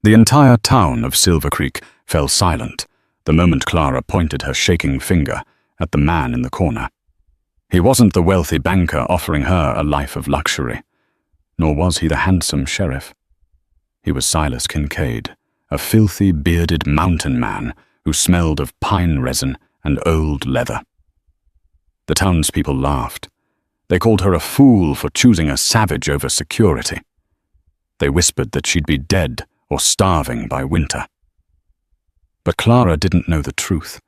The entire town of Silver Creek fell silent the moment Clara pointed her shaking finger at the man in the corner. He wasn't the wealthy banker offering her a life of luxury, nor was he the handsome sheriff. He was Silas Kincaid, a filthy, bearded mountain man who smelled of pine resin and old leather. The townspeople laughed. They called her a fool for choosing a savage over security. They whispered that she'd be dead or starving by winter. But Clara didn't know the truth.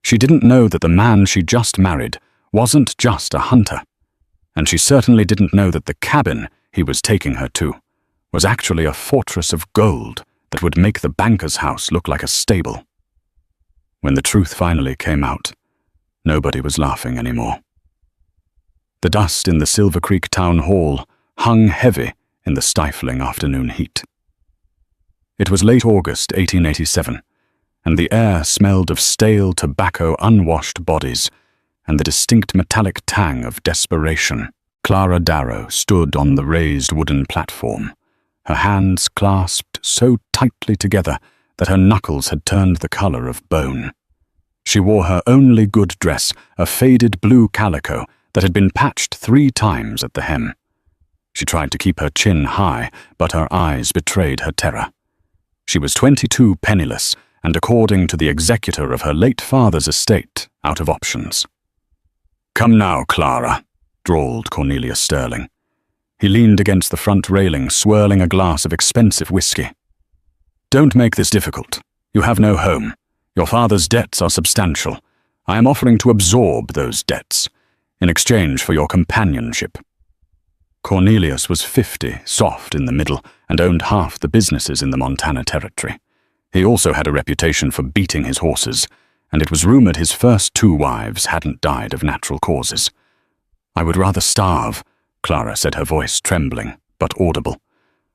She didn't know that the man she just married wasn't just a hunter, and she certainly didn't know that the cabin he was taking her to was actually a fortress of gold that would make the banker's house look like a stable. When the truth finally came out, nobody was laughing anymore. The dust in the Silver Creek Town Hall hung heavy in the stifling afternoon heat. It was late August 1887, and the air smelled of stale tobacco, unwashed bodies, and the distinct metallic tang of desperation. Clara Darrow stood on the raised wooden platform, her hands clasped so tightly together that her knuckles had turned the color of bone. She wore her only good dress, a faded blue calico that had been patched 3 times at the hem. She tried to keep her chin high, but her eyes betrayed her terror. She was 22, penniless, and according to the executor of her late father's estate, out of options. "Come now, Clara," drawled Cornelius Sterling. He leaned against the front railing, swirling a glass of expensive whiskey. "Don't make this difficult. You have no home. Your father's debts are substantial. I am offering to absorb those debts in exchange for your companionship." Cornelius was 50, soft in the middle, and owned half the businesses in the Montana Territory. He also had a reputation for beating his horses, and it was rumored his first 2 wives hadn't died of natural causes. "I would rather starve," Clara said, her voice trembling, but audible.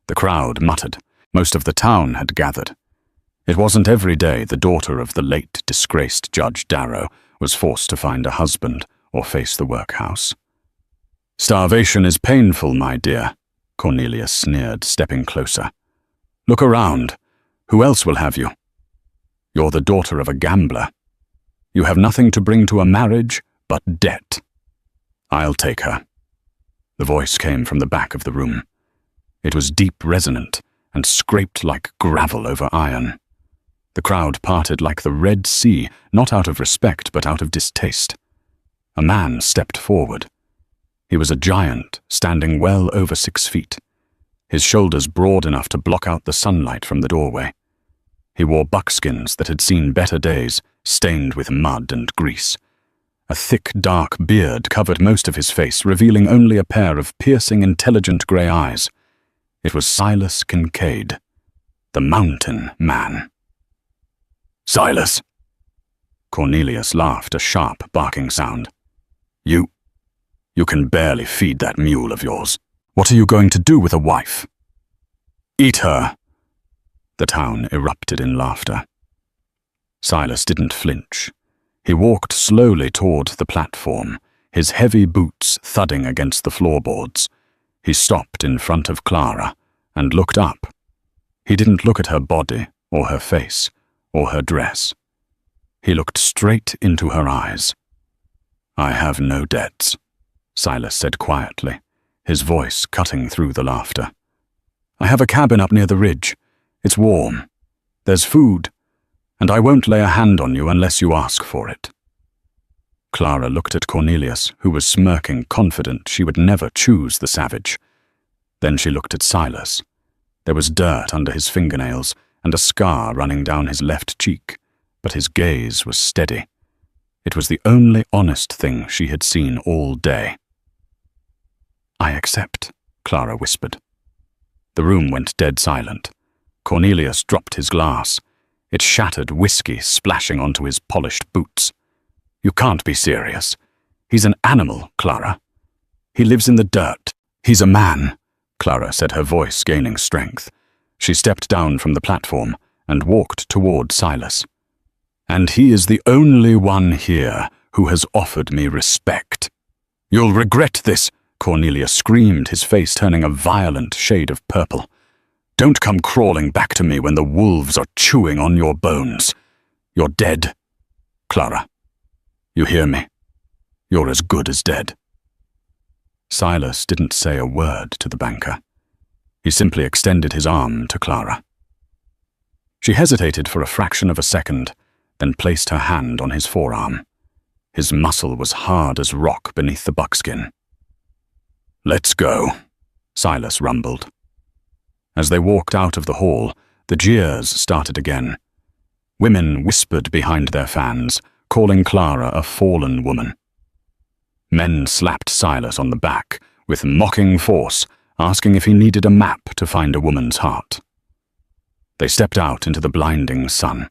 The crowd muttered. Most of the town had gathered. It wasn't every day the daughter of the late disgraced Judge Darrow was forced to find a husband or face the workhouse. "Starvation is painful, my dear," Cornelius sneered, stepping closer. "Look around. Who else will have you? You're the daughter of a gambler. You have nothing to bring to a marriage but debt. I'll take her." The voice came from the back of the room. It was deep, resonant, and scraped like gravel over iron. The crowd parted like the Red Sea, not out of respect but out of distaste. A man stepped forward. He was a giant, standing well over 6 feet, his shoulders broad enough to block out the sunlight from the doorway. He wore buckskins that had seen better days, stained with mud and grease. A thick, dark beard covered most of his face, revealing only a pair of piercing, intelligent grey eyes. It was Silas Kincaid, the Mountain Man. "Silas!" Cornelius laughed, a sharp, barking sound. You can barely feed that mule of yours. What are you going to do with a wife?" "Eat her!" The town erupted in laughter. Silas didn't flinch. He walked slowly toward the platform, his heavy boots thudding against the floorboards. He stopped in front of Clara and looked up. He didn't look at her body or her face or her dress. He looked straight into her eyes. "I have no debts," Silas said quietly, his voice cutting through the laughter. "I have a cabin up near the ridge. It's warm. There's food, and I won't lay a hand on you unless you ask for it." Clara looked at Cornelius, who was smirking, confident she would never choose the savage. Then she looked at Silas. There was dirt under his fingernails and a scar running down his left cheek, but his gaze was steady. It was the only honest thing she had seen all day. "I accept," Clara whispered. The room went dead silent. Cornelius dropped his glass. It shattered, whiskey splashing onto his polished boots. "You can't be serious. He's an animal, Clara. He lives in the dirt. He's a man," Clara said, her voice gaining strength. She stepped down from the platform and walked toward Silas. "And he is the only one here who has offered me respect. You'll regret this," Cornelius screamed, his face turning a violent shade of purple. Don't come crawling back to me when the wolves are chewing on your bones. You're dead, Clara. You hear me? You're as good as dead." Silas didn't say a word to the banker. He simply extended his arm to Clara. She hesitated for a fraction of a second, then placed her hand on his forearm. His muscle was hard as rock beneath the buckskin. "Let's go," Silas rumbled. As they walked out of the hall, the jeers started again. Women whispered behind their fans, calling Clara a fallen woman. Men slapped Silas on the back with mocking force, asking if he needed a map to find a woman's heart. They stepped out into the blinding sun.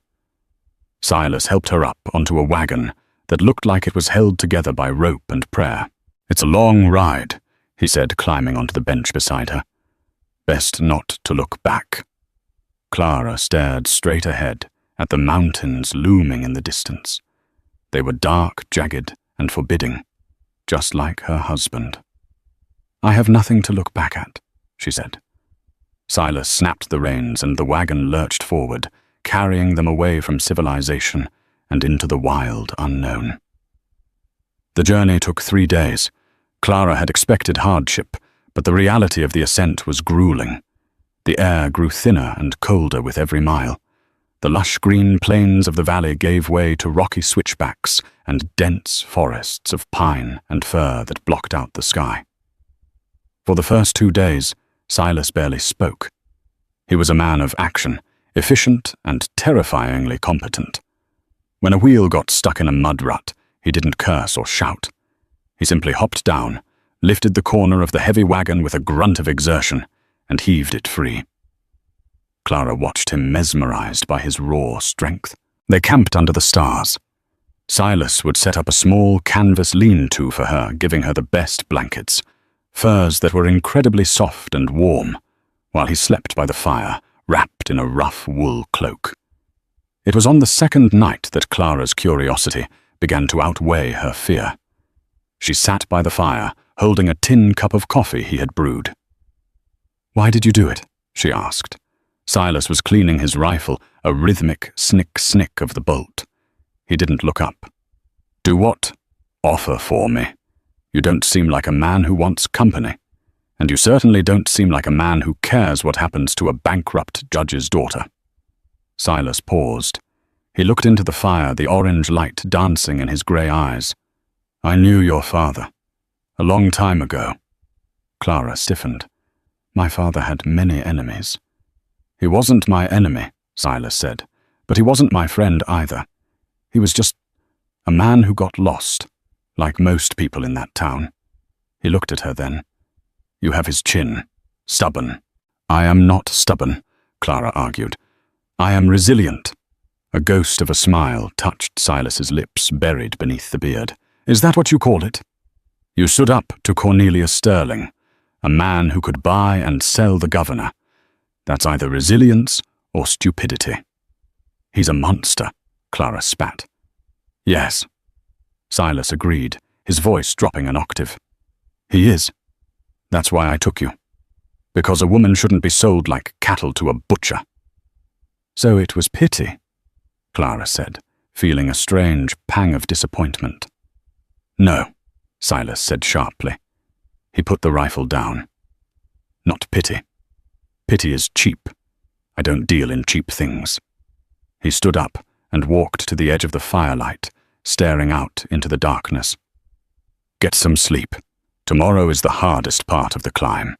Silas helped her up onto a wagon that looked like it was held together by rope and prayer. "It's a long ride," he said, climbing onto the bench beside her. "Best not to look back." Clara stared straight ahead at the mountains looming in the distance. They were dark, jagged, and forbidding, just like her husband. "I have nothing to look back at," she said. Silas snapped the reins and the wagon lurched forward, carrying them away from civilization and into the wild unknown. The journey took 3 days. Clara had expected hardship, but the reality of the ascent was grueling. The air grew thinner and colder with every mile. The lush green plains of the valley gave way to rocky switchbacks and dense forests of pine and fir that blocked out the sky. For the first 2 days, Silas barely spoke. He was a man of action, efficient and terrifyingly competent. When a wheel got stuck in a mud rut, he didn't curse or shout. He simply hopped down, lifted the corner of the heavy wagon with a grunt of exertion, and heaved it free. Clara watched him, mesmerized by his raw strength. They camped under the stars. Silas would set up a small canvas lean-to for her, giving her the best blankets, furs that were incredibly soft and warm, while he slept by the fire, wrapped in a rough wool cloak. It was on the second night that Clara's curiosity began to outweigh her fear. She sat by the fire, holding a tin cup of coffee he had brewed. "Why did you do it?" she asked. Silas was cleaning his rifle, a rhythmic snick-snick of the bolt. He didn't look up. "Do what?" "Offer for me. You don't seem like a man who wants company. And you certainly don't seem like a man who cares what happens to a bankrupt judge's daughter." Silas paused. He looked into the fire, the orange light dancing in his grey eyes. "I knew your father. A long time ago." Clara stiffened. "My father had many enemies." "He wasn't my enemy," Silas said, "but he wasn't my friend either. He was just a man who got lost, like most people in that town." He looked at her then. "You have his chin. Stubborn." "I am not stubborn," Clara argued. "I am resilient." A ghost of a smile touched Silas's lips, buried beneath the beard. "Is that what you call it? You stood up to Cornelius Sterling, a man who could buy and sell the governor. That's either resilience or stupidity." "He's a monster," Clara spat. "Yes," Silas agreed, his voice dropping an octave. "He is. That's why I took you. Because a woman shouldn't be sold like cattle to a butcher." "So it was pity," Clara said, feeling a strange pang of disappointment. "No," Silas said sharply. He put the rifle down. "Not pity. Pity is cheap. I don't deal in cheap things." He stood up and walked to the edge of the firelight, staring out into the darkness. "Get some sleep. Tomorrow is the hardest part of the climb.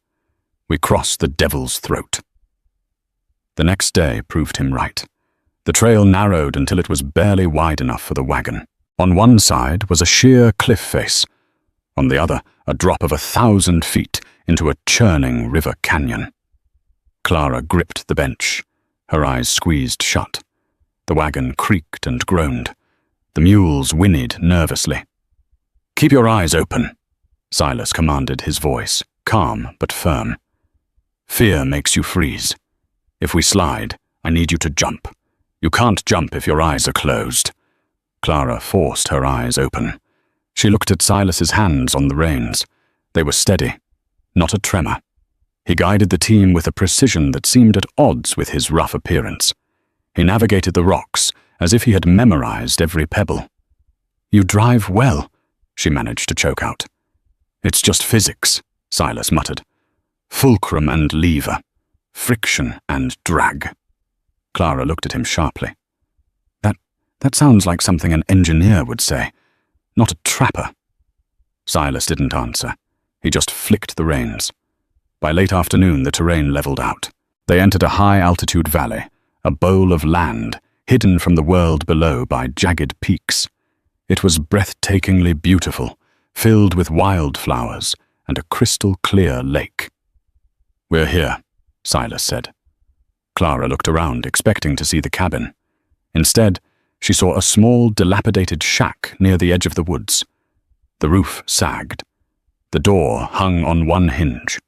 We cross the Devil's Throat." The next day proved him right. The trail narrowed until it was barely wide enough for the wagon. On one side was a sheer cliff face. On the other, a drop of 1,000 feet into a churning river canyon. Clara gripped the bench, her eyes squeezed shut. The wagon creaked and groaned. The mules whinnied nervously. "Keep your eyes open," Silas commanded, his voice calm but firm. "Fear makes you freeze. If we slide, I need you to jump. You can't jump if your eyes are closed." Clara forced her eyes open. She looked at Silas's hands on the reins. They were steady, not a tremor. He guided the team with a precision that seemed at odds with his rough appearance. He navigated the rocks as if he had memorized every pebble. "You drive well," she managed to choke out. "It's just physics," Silas muttered. "Fulcrum and lever. Friction and drag." Clara looked at him sharply. That sounds like something an engineer would say, not a trapper." Silas didn't answer. He just flicked the reins. By late afternoon, the terrain leveled out. They entered a high-altitude valley, a bowl of land, hidden from the world below by jagged peaks. It was breathtakingly beautiful, filled with wildflowers and a crystal-clear lake. "We're here," Silas said. Clara looked around, expecting to see the cabin. Instead, she saw a small, dilapidated shack near the edge of the woods. The roof sagged. The door hung on one hinge.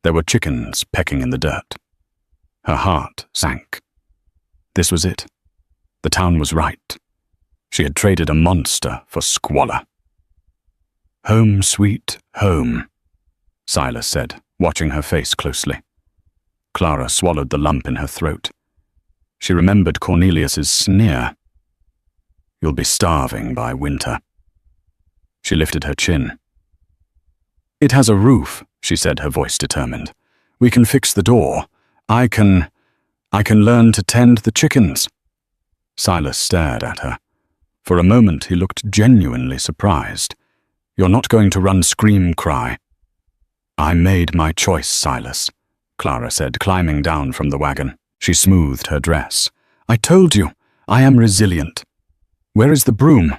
There were chickens pecking in the dirt. Her heart sank. This was it. The town was right. She had traded a monster for squalor. "Home, sweet home," Silas said, watching her face closely. Clara swallowed the lump in her throat. She remembered Cornelius's sneer. "You'll be starving by winter." She lifted her chin. "It has a roof," she said, her voice determined. "We can fix the door. I can learn to tend the chickens." Silas stared at her. For a moment he looked genuinely surprised. "You're not going to run scream-cry." "I made my choice, Silas," Clara said, climbing down from the wagon. She smoothed her dress. "I told you, I am resilient. Where is the broom?"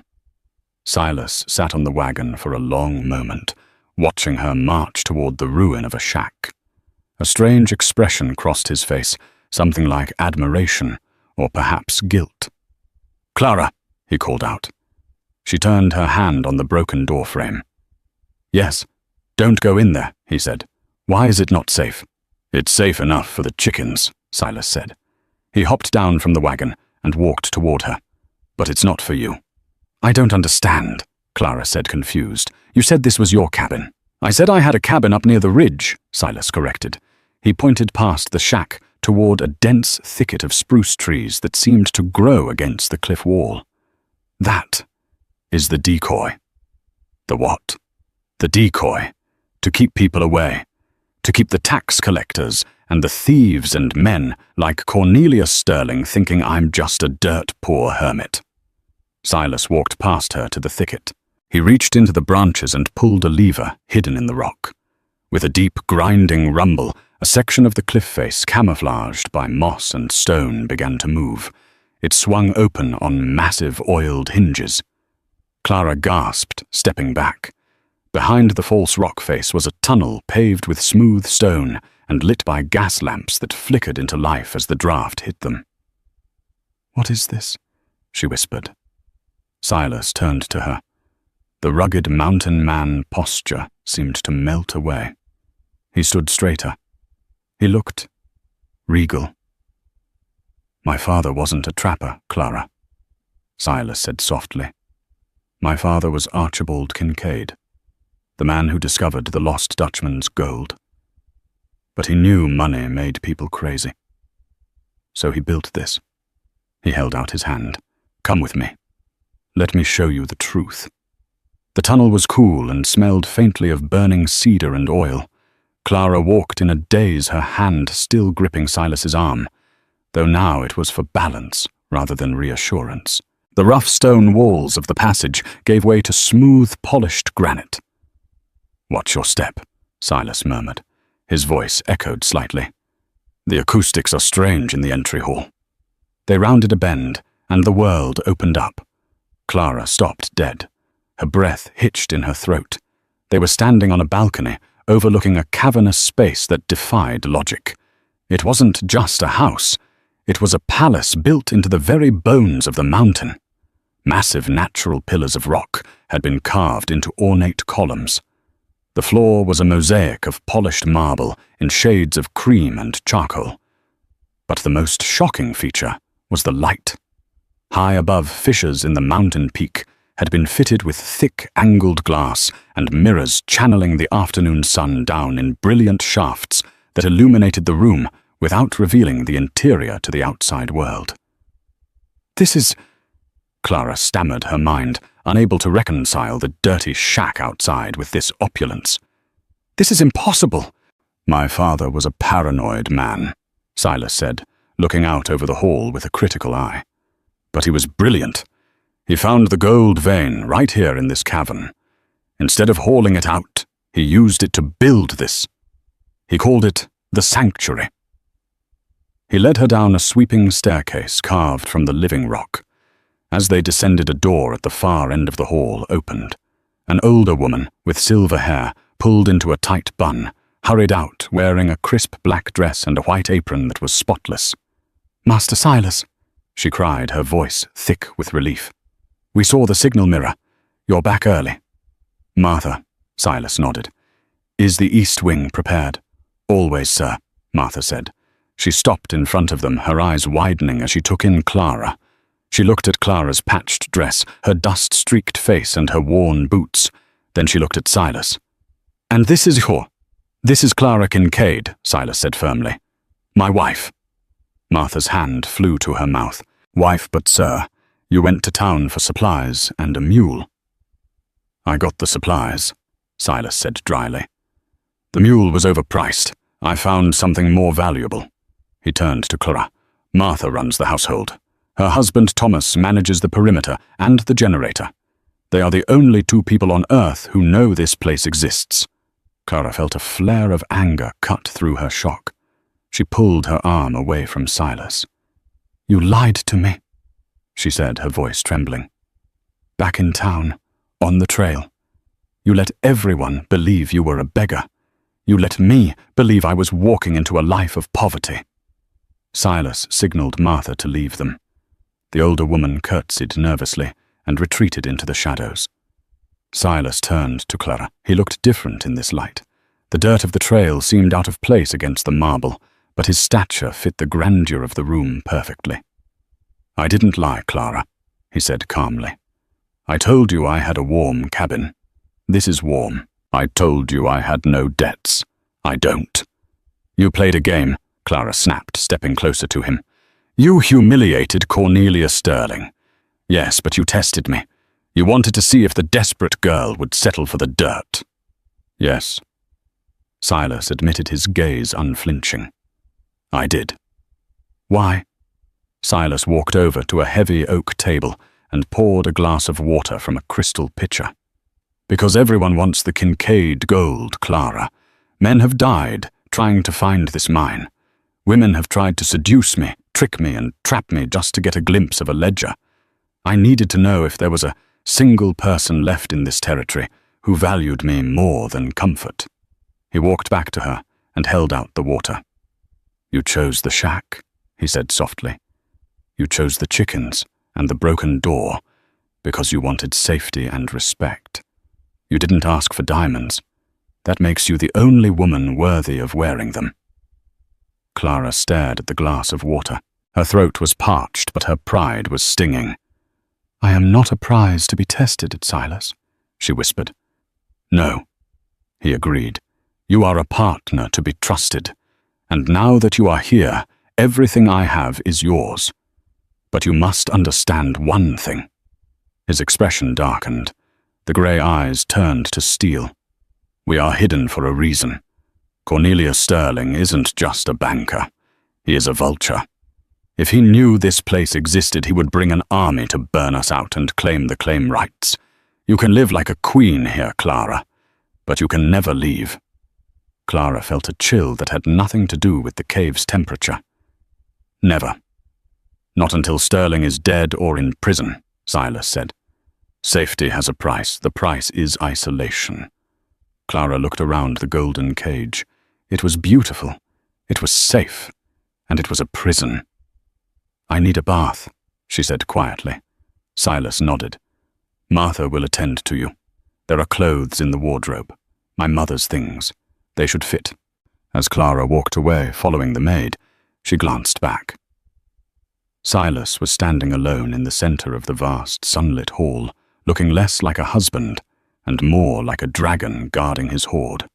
Silas sat on the wagon for a long moment, watching her march toward the ruin of a shack. A strange expression crossed his face, something like admiration, or perhaps guilt. "Clara," he called out. She turned her hand on the broken doorframe. "Yes, don't go in there," he said. "Why is it not safe?" "It's safe enough for the chickens," Silas said. He hopped down from the wagon and walked toward her. "But it's not for you." "I don't understand," Clara said, confused. "You said this was your cabin." "I said I had a cabin up near the ridge," Silas corrected. He pointed past the shack toward a dense thicket of spruce trees that seemed to grow against the cliff wall. "That is the decoy." "The what?" "The decoy. To keep people away. To keep the tax collectors and the thieves and men like Cornelius Sterling thinking I'm just a dirt-poor hermit." Silas walked past her to the thicket. He reached into the branches and pulled a lever hidden in the rock. With a deep, grinding rumble, a section of the cliff face camouflaged by moss and stone began to move. It swung open on massive oiled hinges. Clara gasped, stepping back. Behind the false rock face was a tunnel paved with smooth stone and lit by gas lamps that flickered into life as the draft hit them. "What is this?" she whispered. Silas turned to her. The rugged mountain man posture seemed to melt away. He stood straighter. He looked regal. "My father wasn't a trapper, Clara," Silas said softly. "My father was Archibald Kincaid, the man who discovered the lost Dutchman's gold. But he knew money made people crazy. So he built this." He held out his hand. "Come with me. Let me show you the truth." The tunnel was cool and smelled faintly of burning cedar and oil. Clara walked in a daze, her hand still gripping Silas's arm, though now it was for balance rather than reassurance. The rough stone walls of the passage gave way to smooth, polished granite. "Watch your step," Silas murmured. His voice echoed slightly. "The acoustics are strange in the entry hall." They rounded a bend, and the world opened up. Clara stopped dead. Her breath hitched in her throat. They were standing on a balcony, overlooking a cavernous space that defied logic. It wasn't just a house. It was a palace built into the very bones of the mountain. Massive natural pillars of rock had been carved into ornate columns. The floor was a mosaic of polished marble in shades of cream and charcoal. But the most shocking feature was the light. High above fissures in the mountain peak had been fitted with thick angled glass and mirrors channeling the afternoon sun down in brilliant shafts that illuminated the room without revealing the interior to the outside world. "This is—" Clara stammered her mind, unable to reconcile the dirty shack outside with this opulence. "This is impossible." "My father was a paranoid man," Silas said, looking out over the hall with a critical eye. "But he was brilliant. He found the gold vein right here in this cavern. Instead of hauling it out, he used it to build this. He called it the sanctuary." He led her down a sweeping staircase carved from the living rock. As they descended, a door at the far end of the hall opened. An older woman with silver hair, pulled into a tight bun, hurried out wearing a crisp black dress and a white apron that was spotless. "Master Silas," she cried, her voice thick with relief. "We saw the signal mirror. You're back early." "Martha," Silas nodded. "Is the east wing prepared?" "Always, sir," Martha said. She stopped in front of them, her eyes widening as she took in Clara. She looked at Clara's patched dress, her dust-streaked face and her worn boots. Then she looked at Silas. "And this is Clara Kincaid," Silas said firmly. "My wife." Martha's hand flew to her mouth. "Wife, but sir, you went to town for supplies and a mule." "I got the supplies," Silas said dryly. "The mule was overpriced. I found something more valuable." He turned to Clara. "Martha runs the household. Her husband Thomas manages the perimeter and the generator. They are the only two people on Earth who know this place exists." Clara felt a flare of anger cut through her shock. She pulled her arm away from Silas. "You lied to me," she said, her voice trembling. "Back in town, on the trail. You let everyone believe you were a beggar. You let me believe I was walking into a life of poverty." Silas signaled Martha to leave them. The older woman curtsied nervously and retreated into the shadows. Silas turned to Clara. He looked different in this light. The dirt of the trail seemed out of place against the marble, but his stature fit the grandeur of the room perfectly. "I didn't lie, Clara," he said calmly. "I told you I had a warm cabin. This is warm. I told you I had no debts. I don't." "You played a game," Clara snapped, stepping closer to him. "You humiliated Cornelia Sterling. Yes, but you tested me. You wanted to see if the desperate girl would settle for the dirt." "Yes." Silas admitted, his gaze unflinching. "I did." "Why?" Silas walked over to a heavy oak table and poured a glass of water from a crystal pitcher. "Because everyone wants the Kincaid gold, Clara. Men have died trying to find this mine. Women have tried to seduce me, trick me, and trap me just to get a glimpse of a ledger. I needed to know if there was a single person left in this territory who valued me more than comfort." He walked back to her and held out the water. "You chose the shack," he said softly. "You chose the chickens and the broken door because you wanted safety and respect. You didn't ask for diamonds. That makes you the only woman worthy of wearing them." Clara stared at the glass of water. Her throat was parched, but her pride was stinging. "I am not a prize to be tested, Silas," she whispered. "No," he agreed. "You are a partner to be trusted, and now that you are here, everything I have is yours. But you must understand one thing." His expression darkened. The grey eyes turned to steel. "We are hidden for a reason. Cornelia Sterling isn't just a banker. He is a vulture. If he knew this place existed, he would bring an army to burn us out and claim the claim rights. You can live like a queen here, Clara, but you can never leave." Clara felt a chill that had nothing to do with the cave's temperature. "Never. Not until Sterling is dead or in prison," Silas said. "Safety has a price. The price is isolation." Clara looked around the golden cage. It was beautiful, it was safe, and it was a prison. "I need a bath," she said quietly. Silas nodded. "Martha will attend to you. There are clothes in the wardrobe. My mother's things. They should fit." As Clara walked away, following the maid, she glanced back. Silas was standing alone in the center of the vast, sunlit hall, looking less like a husband and more like a dragon guarding his hoard.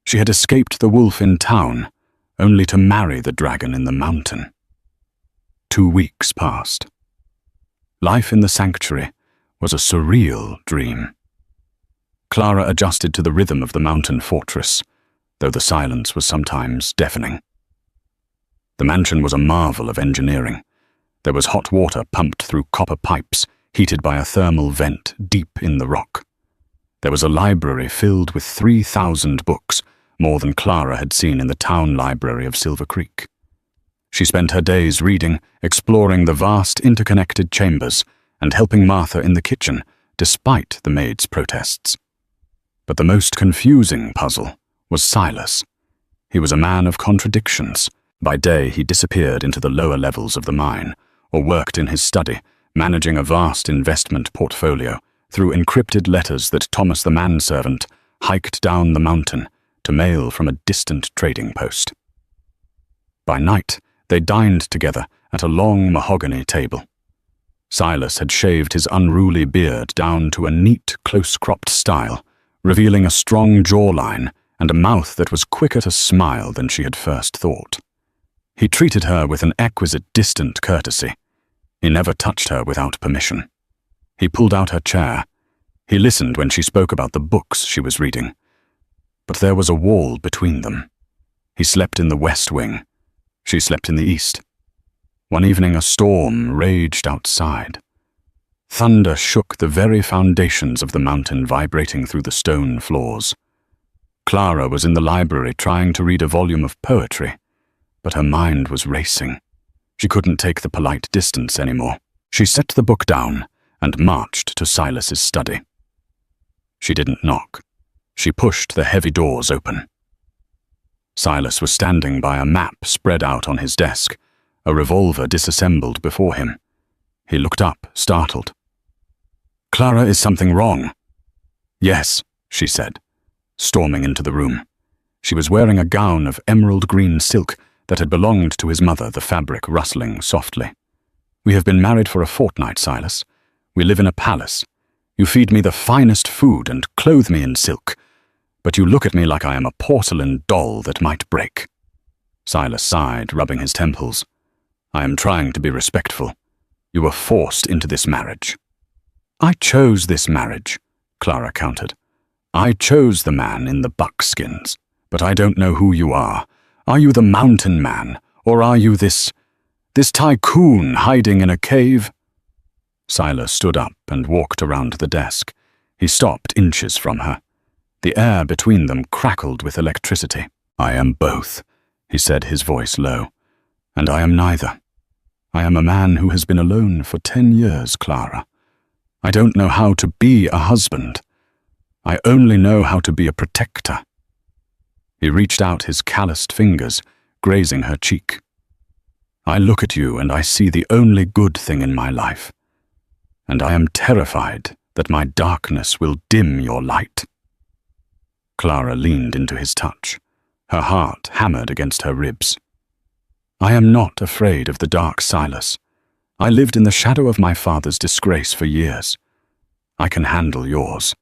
She had escaped the wolf in town, only to marry the dragon in the mountain. 2 weeks passed. Life in the sanctuary was a surreal dream. Clara adjusted to the rhythm of the mountain fortress, though the silence was sometimes deafening. The mansion was a marvel of engineering. There was hot water pumped through copper pipes, heated by a thermal vent deep in the rock. There was a library filled with 3,000 books, more than Clara had seen in the town library of Silver Creek. She spent her days reading, exploring the vast interconnected chambers, and helping Martha in the kitchen, despite the maid's protests. But the most confusing puzzle was Silas. He was a man of contradictions. By day he disappeared into the lower levels of the mine, or worked in his study, managing a vast investment portfolio through encrypted letters that Thomas the manservant hiked down the mountain to mail from a distant trading post. By night, they dined together at a long mahogany table. Silas had shaved his unruly beard down to a neat, close-cropped style, revealing a strong jawline and a mouth that was quicker to smile than she had first thought. He treated her with an exquisite distant courtesy. He never touched her without permission. He pulled out her chair. He listened when she spoke about the books she was reading. But there was a wall between them. He slept in the west wing. She slept in the east. One evening a storm raged outside. Thunder shook the very foundations of the mountain, vibrating through the stone floors. Clara was in the library trying to read a volume of poetry, but her mind was racing. She couldn't take the polite distance anymore. She set the book down and marched to Silas's study. She didn't knock. She pushed the heavy doors open. Silas was standing by a map spread out on his desk, a revolver disassembled before him. He looked up, startled. "Clara, is something wrong?" "Yes," she said, storming into the room. She was wearing a gown of emerald green silk that had belonged to his mother, the fabric rustling softly. "We have been married for a fortnight, Silas. We live in a palace. You feed me the finest food and clothe me in silk, but you look at me like I am a porcelain doll that might break." Silas sighed, rubbing his temples. "I am trying to be respectful. You were forced into this marriage." "I chose this marriage," Clara countered. "I chose the man in the buckskins, but I don't know who you are. Are you the mountain man, or are you this tycoon hiding in a cave?" Silas stood up and walked around the desk. He stopped inches from her. The air between them crackled with electricity. "I am both," he said, his voice low. "And I am neither. I am a man who has been alone for 10 years, Clara. I don't know how to be a husband. I only know how to be a protector." He reached out his calloused fingers, grazing her cheek. "I look at you and I see the only good thing in my life. And I am terrified that my darkness will dim your light." Clara leaned into his touch. Her heart hammered against her ribs. "I am not afraid of the dark, Silas. I lived in the shadow of my father's disgrace for years. I can handle yours."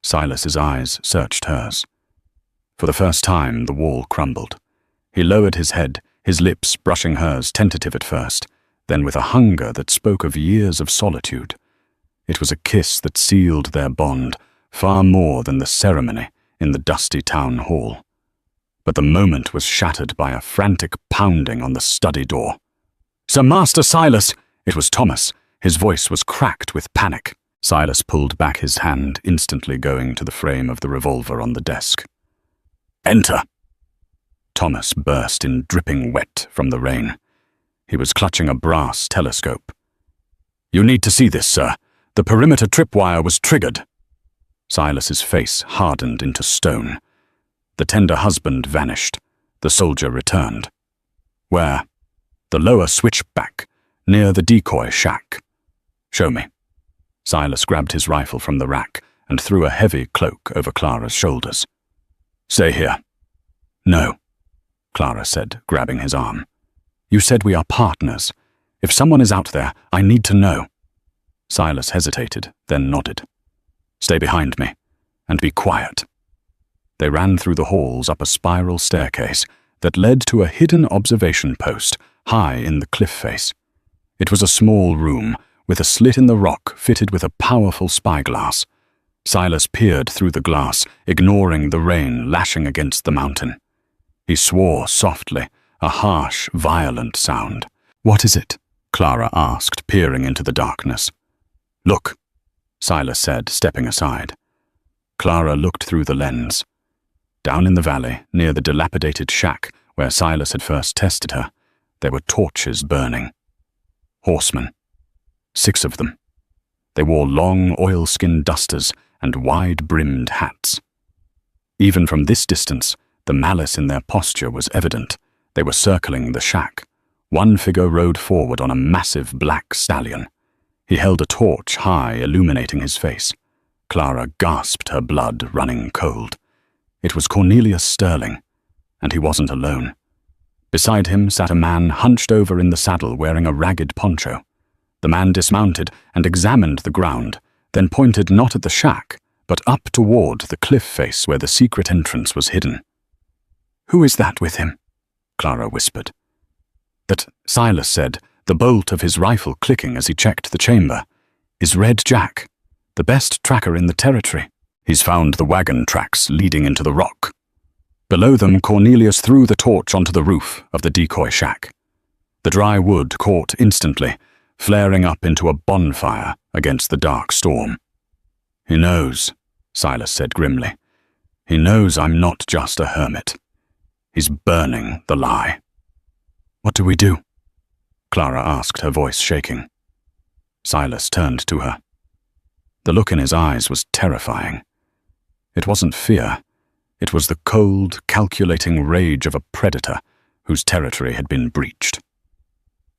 Silas's eyes searched hers. For the first time, the wall crumbled. He lowered his head, his lips brushing hers, tentative at first, then with a hunger that spoke of years of solitude. It was a kiss that sealed their bond, far more than the ceremony in the dusty town hall. But the moment was shattered by a frantic pounding on the study door. "Sir Master Silas!" It was Thomas. His voice was cracked with panic. Silas pulled back his hand, instantly going to the frame of the revolver on the desk. "Enter!" Thomas burst in, dripping wet from the rain. He was clutching a brass telescope. "You need to see this, sir. The perimeter tripwire was triggered." Silas's face hardened into stone. The tender husband vanished. The soldier returned. "Where?" "The lower switchback, near the decoy shack." "Show me." Silas grabbed his rifle from the rack and threw a heavy cloak over Clara's shoulders. "Stay here." "No," Clara said, grabbing his arm. "You said we are partners. If someone is out there, I need to know." Silas hesitated, then nodded. "Stay behind me, and be quiet." They ran through the halls up a spiral staircase, that led to a hidden observation post high in the cliff face. It was a small room with a slit in the rock fitted with a powerful spyglass. Silas peered through the glass, ignoring the rain lashing against the mountain. He swore softly, a harsh, violent sound. "What is it?" Clara asked, peering into the darkness. "Look," Silas said, stepping aside. Clara looked through the lens. Down in the valley, near the dilapidated shack where Silas had first tested her, there were torches burning. Horsemen. 6 of them. They wore long oilskin dusters and wide-brimmed hats. Even from this distance, the malice in their posture was evident. They were circling the shack. One figure rode forward on a massive black stallion. He held a torch high, illuminating his face. Clara gasped, her blood running cold. It was Cornelius Sterling, and he wasn't alone. Beside him sat a man hunched over in the saddle wearing a ragged poncho. The man dismounted and examined the ground, then pointed not at the shack, but up toward the cliff face where the secret entrance was hidden. "Who is that with him?" Clara whispered. That, Silas said, the bolt of his rifle clicking as he checked the chamber, is Red Jack, the best tracker in the territory. He's found the wagon tracks leading into the rock. Below them, Cornelius threw the torch onto the roof of the decoy shack. The dry wood caught instantly, flaring up into a bonfire against the dark storm. "He knows," Silas said grimly. "He knows I'm not just a hermit. He's burning the lie." "What do we do?" Clara asked, her voice shaking. Silas turned to her. The look in his eyes was terrifying. It wasn't fear. It was the cold, calculating rage of a predator whose territory had been breached.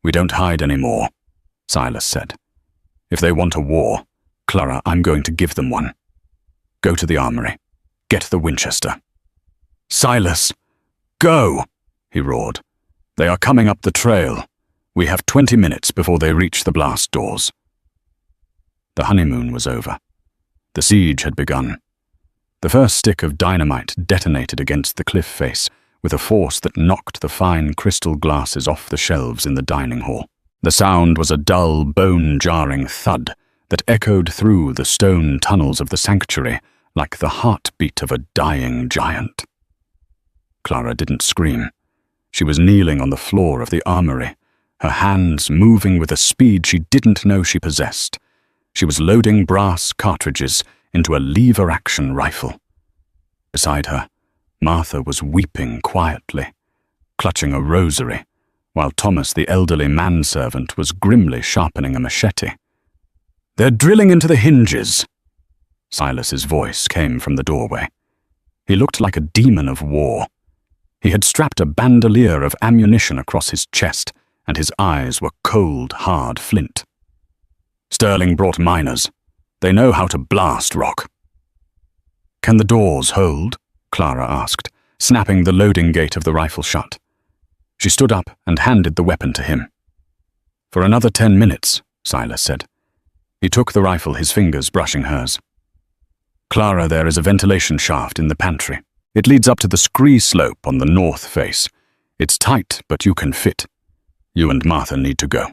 "We don't hide anymore," Silas said. "If they want a war, Clara, I'm going to give them one. Go to the armory. Get the Winchester." "Silas, go!" he roared. "They are coming up the trail. We have 20 minutes before they reach the blast doors." The honeymoon was over. The siege had begun. The first stick of dynamite detonated against the cliff face with a force that knocked the fine crystal glasses off the shelves in the dining hall. The sound was a dull, bone-jarring thud that echoed through the stone tunnels of the sanctuary like the heartbeat of a dying giant. Clara didn't scream. She was kneeling on the floor of the armory, her hands moving with a speed she didn't know she possessed. She was loading brass cartridges into a lever-action rifle. Beside her, Martha was weeping quietly, clutching a rosary, while Thomas, the elderly manservant, was grimly sharpening a machete. "They're drilling into the hinges." Silas's voice came from the doorway. He looked like a demon of war. He had strapped a bandolier of ammunition across his chest, and his eyes were cold, hard flint. "Sterling brought miners. They know how to blast rock." "Can the doors hold?" Clara asked, snapping the loading gate of the rifle shut. She stood up and handed the weapon to him. "For another 10 minutes, Silas said. He took the rifle, his fingers brushing hers. "Clara, there is a ventilation shaft in the pantry. It leads up to the scree slope on the north face. It's tight, but you can fit. You and Martha need to go.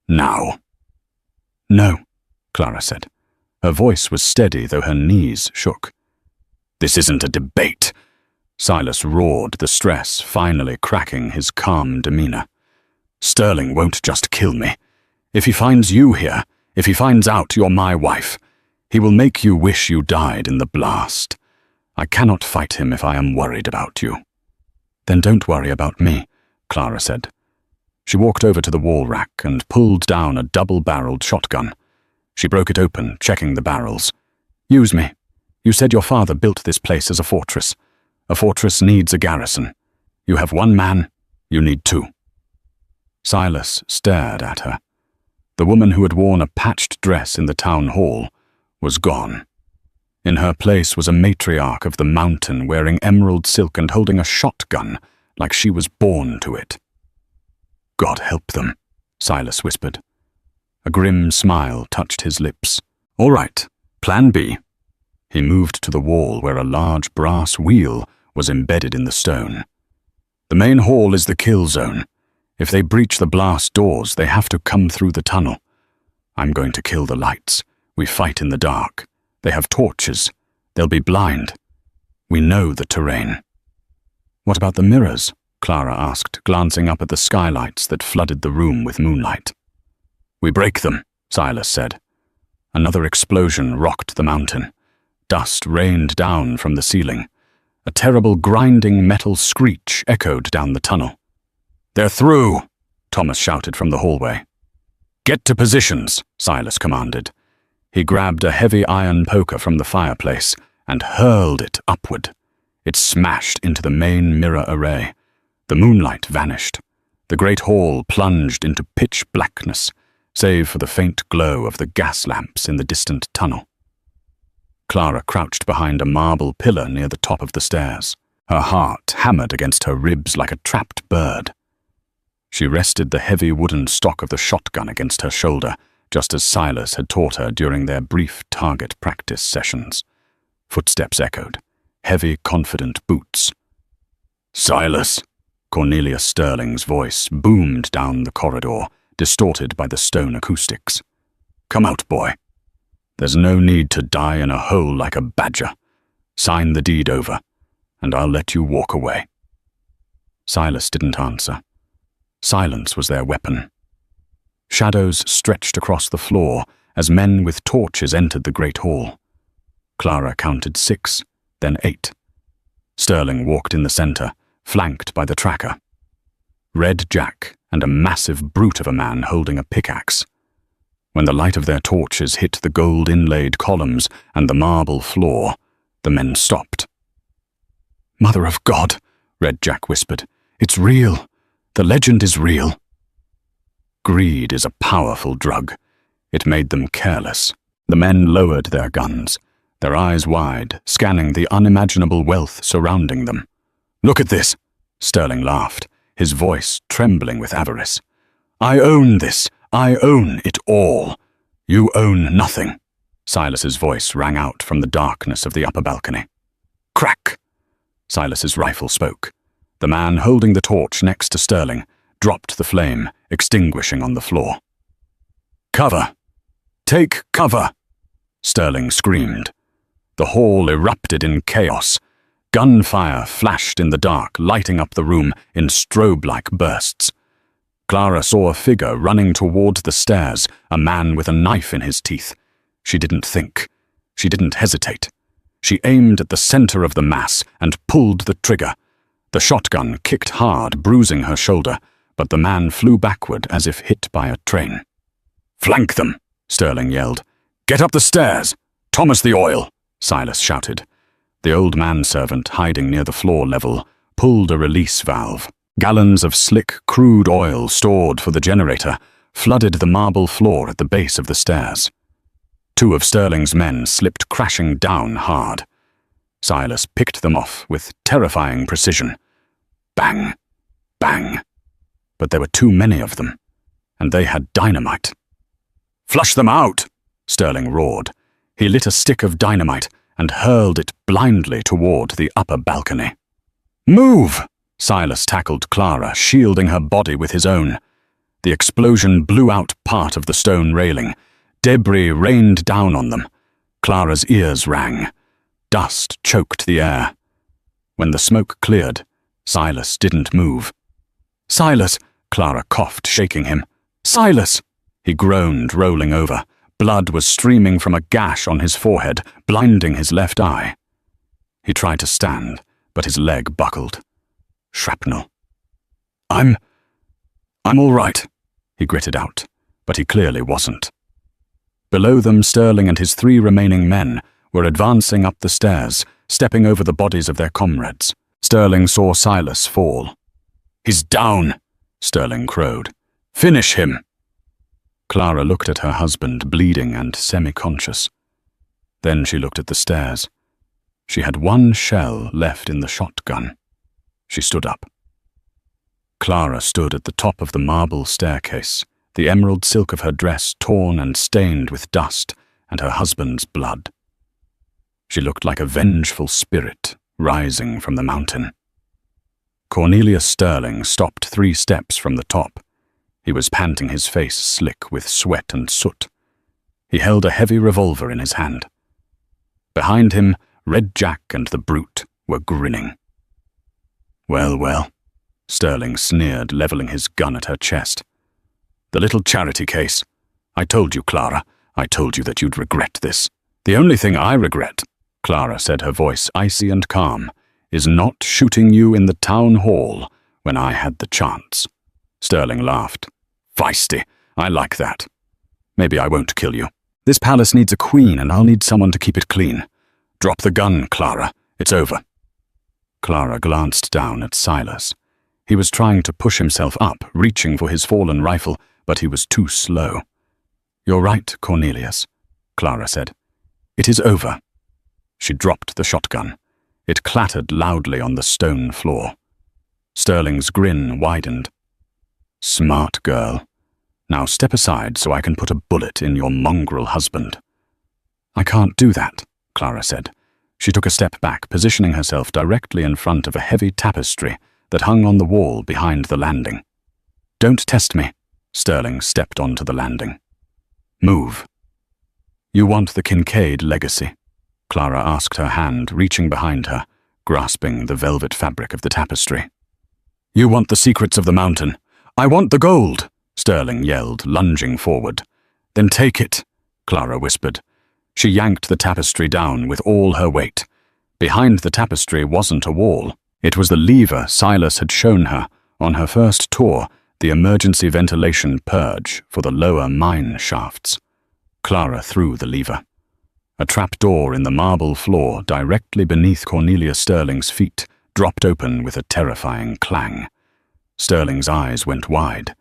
Now." "No," Clara said. Her voice was steady, though her knees shook. "This isn't a debate," Silas roared, the stress finally cracking his calm demeanor. "Sterling won't just kill me. If he finds you here, if he finds out you're my wife, he will make you wish you died in the blast. I cannot fight him if I am worried about you." "Then don't worry about me," Clara said. She walked over to the wall rack and pulled down a double-barreled shotgun. She broke it open, checking the barrels. "Use me. You said your father built this place as a fortress. A fortress needs a garrison. You have 1 man, you need 2. Silas stared at her. The woman who had worn a patched dress in the town hall was gone. In her place was a matriarch of the mountain wearing emerald silk and holding a shotgun like she was born to it. "God help them," Silas whispered. A grim smile touched his lips. "All right, plan B." He moved to the wall where a large brass wheel was embedded in the stone. The main hall is the kill zone. If they breach the blast doors, they have to come through the tunnel. I'm going to kill the lights. We fight in the dark. They have torches. They'll be blind. We know the terrain." "What about the mirrors?" Clara asked, glancing up at the skylights that flooded the room with moonlight. "We break them," Silas said. Another explosion rocked the mountain. Dust rained down from the ceiling. A terrible grinding metal screech echoed down the tunnel. "They're through," Thomas shouted from the hallway. "Get to positions," Silas commanded. He grabbed a heavy iron poker from the fireplace and hurled it upward. It smashed into the main mirror array. The moonlight vanished. The great hall plunged into pitch blackness, save for the faint glow of the gas lamps in the distant tunnel. Clara crouched behind a marble pillar near the top of the stairs. Her heart hammered against her ribs like a trapped bird. She rested the heavy wooden stock of the shotgun against her shoulder, just as Silas had taught her during their brief target practice sessions. Footsteps echoed. Heavy, confident boots. "Silas!" Cornelius Sterling's voice boomed down the corridor, distorted by the stone acoustics. "Come out, boy. There's no need to die in a hole like a badger. Sign the deed over, and I'll let you walk away." Silas didn't answer. Silence was their weapon. Shadows stretched across the floor as men with torches entered the great hall. Clara counted 6, then 8. Sterling walked in the center, flanked by the tracker. Red Jack and a massive brute of a man holding a pickaxe. When the light of their torches hit the gold-inlaid columns and the marble floor, the men stopped. "Mother of God," Red Jack whispered. "It's real. The legend is real." Greed is a powerful drug. It made them careless. The men lowered their guns, their eyes wide, scanning the unimaginable wealth surrounding them. "Look at this," Sterling laughed, his voice trembling with avarice. "I own this. I own it all. You own nothing." Silas's voice rang out from the darkness of the upper balcony. Crack! Silas's rifle spoke. The man holding the torch next to Sterling dropped the flame, extinguishing on the floor. "Cover! Take cover!" Sterling screamed. The hall erupted in chaos. Gunfire flashed in the dark, lighting up the room in strobe-like bursts. Clara saw a figure running toward the stairs, a man with a knife in his teeth. She didn't think. She didn't hesitate. She aimed at the center of the mass and pulled the trigger. The shotgun kicked hard, bruising her shoulder, but the man flew backward as if hit by a train. "Flank them!" Sterling yelled. "Get up the stairs! Thomas the oil!" Silas shouted. The old manservant, hiding near the floor level, pulled a release valve. Gallons of slick, crude oil stored for the generator flooded the marble floor at the base of the stairs. 2 of Sterling's men slipped crashing down hard. Silas picked them off with terrifying precision. Bang! Bang! But there were too many of them, and they had dynamite. "Flush them out!" Sterling roared. He lit a stick of dynamite and hurled it blindly toward the upper balcony. "Move!" Silas tackled Clara, shielding her body with his own. The explosion blew out part of the stone railing. Debris rained down on them. Clara's ears rang. Dust choked the air. When the smoke cleared, Silas didn't move. "Silas!" Clara coughed, shaking him. "Silas!" He groaned, rolling over. Blood was streaming from a gash on his forehead, blinding his left eye. He tried to stand, but his leg buckled. Shrapnel. I'm all right," he gritted out, but he clearly wasn't. Below them, Sterling and his 3 remaining men were advancing up the stairs, stepping over the bodies of their comrades. Sterling saw Silas fall. "He's down," Sterling crowed. "Finish him." Clara looked at her husband, bleeding and semi-conscious. Then she looked at the stairs. She had 1 shell left in the shotgun. She stood up. Clara stood at the top of the marble staircase, the emerald silk of her dress torn and stained with dust and her husband's blood. She looked like a vengeful spirit rising from the mountain. Cornelius Sterling stopped 3 steps from the top. He was panting, his face slick with sweat and soot. He held a heavy revolver in his hand. Behind him, Red Jack and the brute were grinning. "Well, well," Sterling sneered, leveling his gun at her chest. "The little charity case. I told you, Clara. I told you that you'd regret this." "The only thing I regret," Clara said, her voice icy and calm, "is not shooting you in the town hall when I had the chance." Sterling laughed. "Feisty. I like that. Maybe I won't kill you. This palace needs a queen, and I'll need someone to keep it clean. Drop the gun, Clara. It's over." Clara glanced down at Silas. He was trying to push himself up, reaching for his fallen rifle, but he was too slow. "You're right, Cornelius," Clara said. "It is over." She dropped the shotgun. It clattered loudly on the stone floor. Sterling's grin widened. "Smart girl. Now step aside so I can put a bullet in your mongrel husband." "I can't do that," Clara said. She took a step back, positioning herself directly in front of a heavy tapestry that hung on the wall behind the landing. "Don't test me." Sterling stepped onto the landing. "Move." "You want the Kincaid legacy?" Clara asked, her hand reaching behind her, grasping the velvet fabric of the tapestry. "You want the secrets of the mountain?" "I want the gold!" Sterling yelled, lunging forward. "Then take it," Clara whispered. She yanked the tapestry down with all her weight. Behind the tapestry wasn't a wall. It was the lever Silas had shown her on her first tour, the emergency ventilation purge for the lower mine shafts. Clara threw the lever. A trapdoor in the marble floor directly beneath Cornelius Sterling's feet dropped open with a terrifying clang. Sterling's eyes went wide.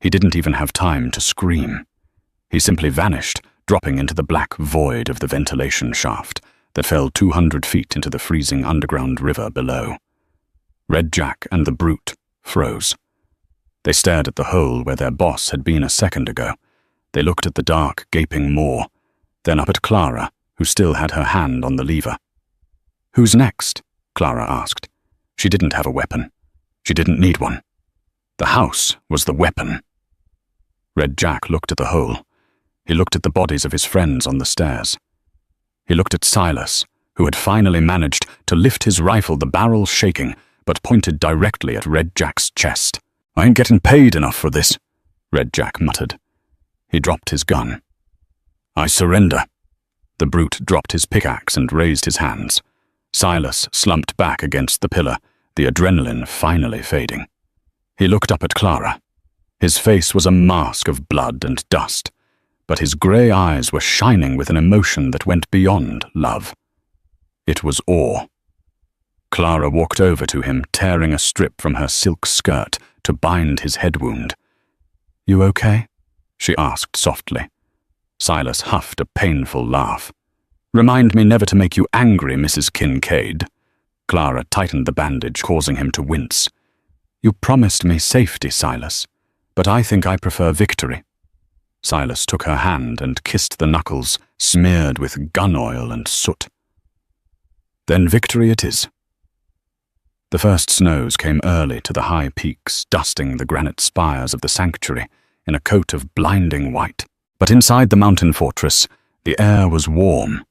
He didn't even have time to scream. He simply vanished, dropping into the black void of the ventilation shaft that fell 200 feet into the freezing underground river below. Red Jack and the brute froze. They stared at the hole where their boss had been a second ago. They looked at the dark, gaping moor, then up at Clara, who still had her hand on the lever. "Who's next?" Clara asked. She didn't have a weapon. She didn't need one. The house was the weapon. Red Jack looked at the hole. He looked at the bodies of his friends on the stairs. He looked at Silas, who had finally managed to lift his rifle, the barrel shaking, but pointed directly at Red Jack's chest. "I ain't getting paid enough for this," Red Jack muttered. He dropped his gun. "I surrender." The brute dropped his pickaxe and raised his hands. Silas slumped back against the pillar, the adrenaline finally fading. He looked up at Clara. His face was a mask of blood and dust, but his grey eyes were shining with an emotion that went beyond love. It was awe. Clara walked over to him, tearing a strip from her silk skirt to bind his head wound. "You okay?" she asked softly. Silas huffed a painful laugh. "Remind me never to make you angry, Mrs. Kincaid." Clara tightened the bandage, causing him to wince. "You promised me safety, Silas, but I think I prefer victory." Silas took her hand and kissed the knuckles, smeared with gun oil and soot. "Then victory it is." The first snows came early to the high peaks, dusting the granite spires of the sanctuary in a coat of blinding white. But inside the mountain fortress, the air was warm,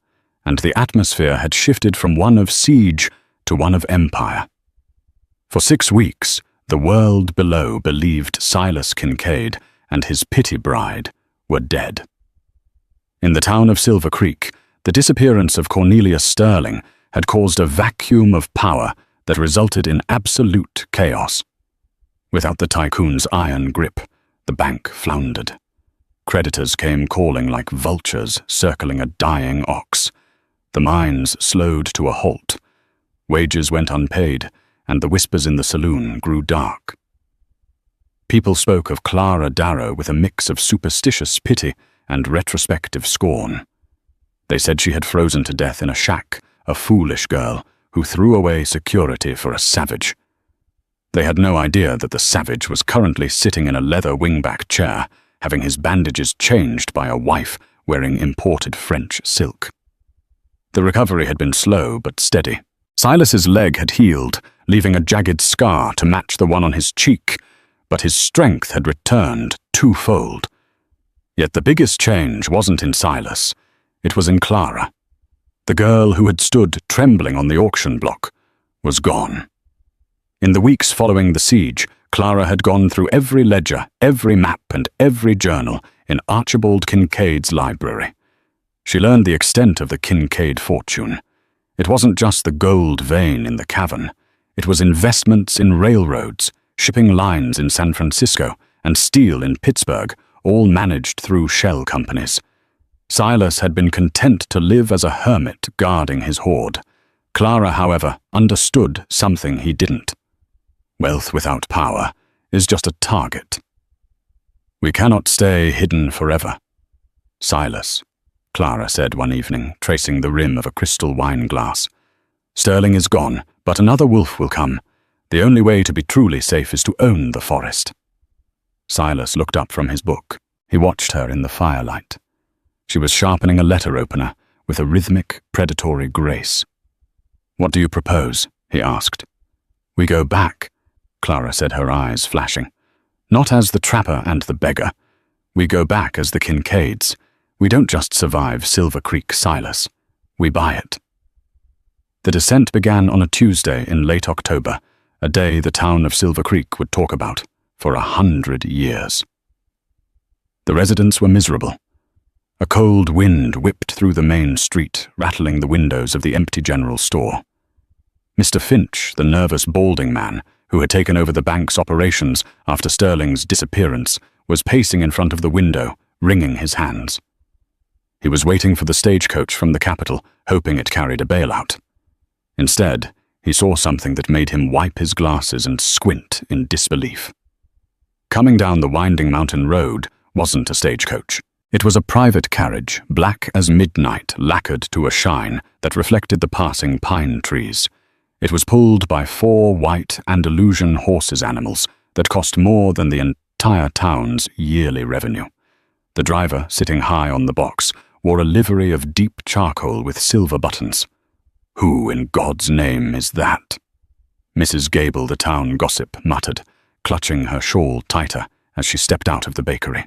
and the atmosphere had shifted from one of siege to one of empire. For 6 weeks, the world below believed Silas Kincaid and his pity bride were dead. In the town of Silver Creek, the disappearance of Cornelius Sterling had caused a vacuum of power that resulted in absolute chaos. Without the tycoon's iron grip, the bank floundered. Creditors came calling like vultures circling a dying ox. The mines slowed to a halt. Wages went unpaid, and the whispers in the saloon grew dark. People spoke of Clara Darrow with a mix of superstitious pity and retrospective scorn. They said she had frozen to death in a shack, a foolish girl who threw away security for a savage. They had no idea that the savage was currently sitting in a leather wingback chair, having his bandages changed by a wife wearing imported French silk. The recovery had been slow but steady. Silas's leg had healed, leaving a jagged scar to match the one on his cheek, but his strength had returned twofold. Yet the biggest change wasn't in Silas, it was in Clara. The girl who had stood trembling on the auction block was gone. In the weeks following the siege, Clara had gone through every ledger, every map, and every journal in Archibald Kincaid's library. She learned the extent of the Kincaid fortune. It wasn't just the gold vein in the cavern. It was investments in railroads, shipping lines in San Francisco, and steel in Pittsburgh, all managed through shell companies. Silas had been content to live as a hermit guarding his hoard. Clara, however, understood something he didn't. Wealth without power is just a target. "We cannot stay hidden forever. Silas," Clara said one evening, tracing the rim of a crystal wine glass. "Sterling is gone, but another wolf will come. The only way to be truly safe is to own the forest." Silas looked up from his book. He watched her in the firelight. She was sharpening a letter opener with a rhythmic, predatory grace. "What do you propose?" he asked. "We go back," Clara said, her eyes flashing. "Not as the trapper and the beggar. We go back as the Kincaids. We don't just survive Silver Creek, Silas. We buy it." The descent began on a Tuesday in late October, a day the town of Silver Creek would talk about for 100 years. The residents were miserable. A cold wind whipped through the main street, rattling the windows of the empty general store. Mr. Finch, the nervous balding man who had taken over the bank's operations after Sterling's disappearance, was pacing in front of the window, wringing his hands. He was waiting for the stagecoach from the capital, hoping it carried a bailout. Instead, he saw something that made him wipe his glasses and squint in disbelief. Coming down the winding mountain road wasn't a stagecoach. It was a private carriage, black as midnight, lacquered to a shine that reflected the passing pine trees. It was pulled by 4 white Andalusian horses animals that cost more than the entire town's yearly revenue. The driver, sitting high on the box, wore a livery of deep charcoal with silver buttons. "Who in God's name is that?" Mrs. Gable, the town gossip, muttered, clutching her shawl tighter as she stepped out of the bakery.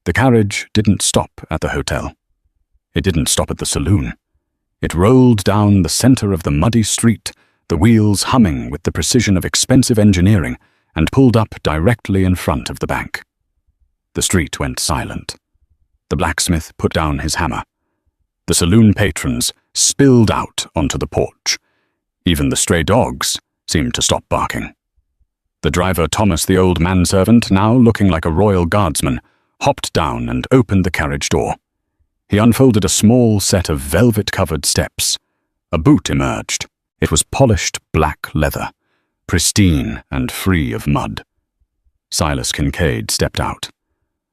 The carriage didn't stop at the hotel. It didn't stop at the saloon. It rolled down the center of the muddy street, the wheels humming with the precision of expensive engineering, and pulled up directly in front of the bank. The street went silent. The blacksmith put down his hammer. The saloon patrons spilled out onto the porch. Even the stray dogs seemed to stop barking. The driver, Thomas the old manservant, now looking like a royal guardsman, hopped down and opened the carriage door. He unfolded a small set of velvet-covered steps. A boot emerged. It was polished black leather, pristine and free of mud. Silas Kincaid stepped out.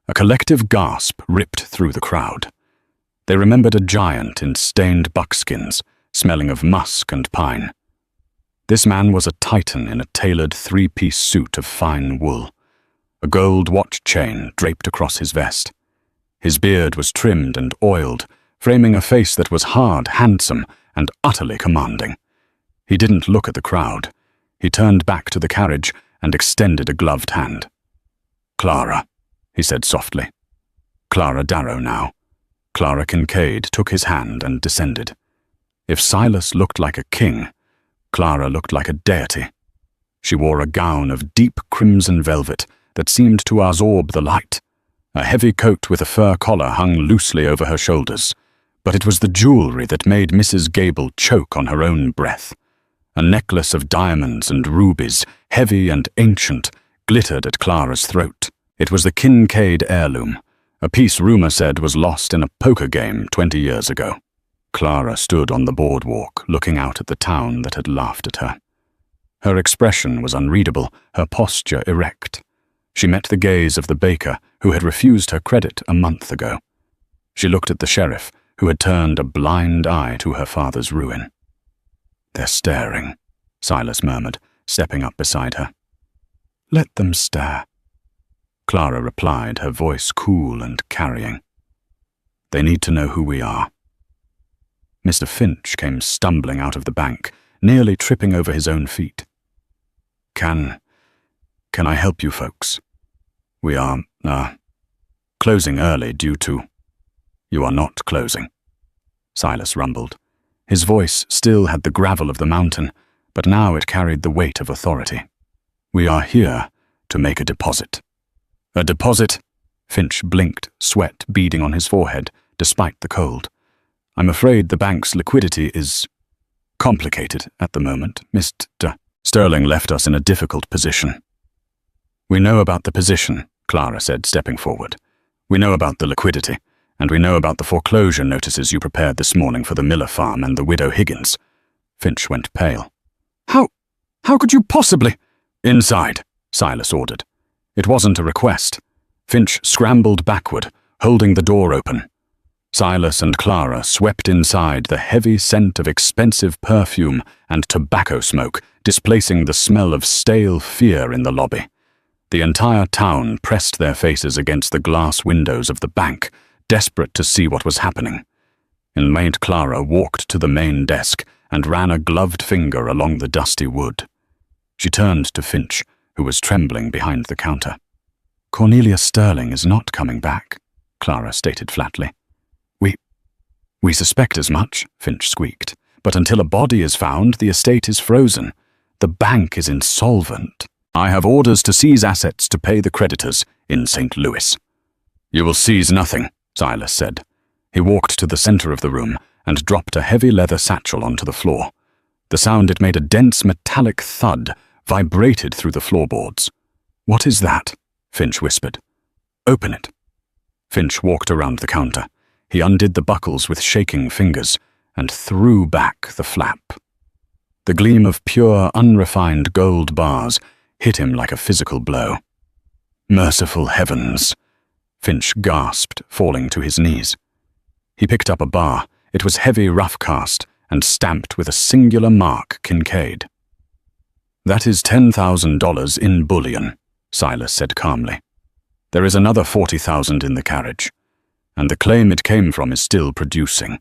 A collective gasp ripped through the crowd. They remembered a giant in stained buckskins, smelling of musk and pine. This man was a titan in a tailored 3-piece suit of fine wool. A gold watch chain draped across his vest. His beard was trimmed and oiled, framing a face that was hard, handsome, and utterly commanding. He didn't look at the crowd. He turned back to the carriage and extended a gloved hand. "Clara," he said softly. Clara Darrow now. Clara Kincaid took his hand and descended. If Silas looked like a king, Clara looked like a deity. She wore a gown of deep crimson velvet that seemed to absorb the light. A heavy coat with a fur collar hung loosely over her shoulders, but it was the jewelry that made Mrs. Gable choke on her own breath. A necklace of diamonds and rubies, heavy and ancient, glittered at Clara's throat. It was the Kincaid heirloom, a piece rumor said was lost in a poker game 20 years ago. Clara stood on the boardwalk, looking out at the town that had laughed at her. Her expression was unreadable, her posture erect. She met the gaze of the baker who had refused her credit a month ago. She looked at the sheriff who had turned a blind eye to her father's ruin. "They're staring," Silas murmured, stepping up beside her. "Let them stare," Clara replied, her voice cool and carrying. "They need to know who we are." Mr. Finch came stumbling out of the bank, nearly tripping over his own feet. Can I help you folks? We are, closing early due to... You are not closing, Silas rumbled. His voice still had the gravel of the mountain, but now it carried the weight of authority. We are here to make a deposit. A deposit? Finch blinked, sweat beading on his forehead, despite the cold. I'm afraid the bank's liquidity is complicated at the moment, Mr. Sterling left us in a difficult position. We know about the position, Clara said, stepping forward. We know about the liquidity, and we know about the foreclosure notices you prepared this morning for the Miller farm and the widow Higgins. Finch went pale. How could you possibly? Inside, Silas ordered. It wasn't a request. Finch scrambled backward, holding the door open. Silas and Clara swept inside, the heavy scent of expensive perfume and tobacco smoke displacing the smell of stale fear in the lobby. The entire town pressed their faces against the glass windows of the bank, desperate to see what was happening. Maid Clara walked to the main desk and ran a gloved finger along the dusty wood. She turned to Finch, who was trembling behind the counter. Cornelia Sterling is not coming back, Clara stated flatly. We suspect as much, Finch squeaked, but until a body is found, the estate is frozen. The bank is insolvent. I have orders to seize assets to pay the creditors in St. Louis. You will seize nothing, Silas said. He walked to the center of the room and dropped a heavy leather satchel onto the floor. The sound it made a dense metallic thud vibrated through the floorboards. What is that? Finch whispered. Open it. Finch walked around the counter. He undid the buckles with shaking fingers and threw back the flap. The gleam of pure, unrefined gold bars hit him like a physical blow. Merciful heavens! Finch gasped, falling to his knees. He picked up a bar. It was heavy, rough cast and stamped with a singular mark, Kincaid. That is $10,000 in bullion, Silas said calmly. There is another $40,000 in the carriage, and the claim it came from is still producing.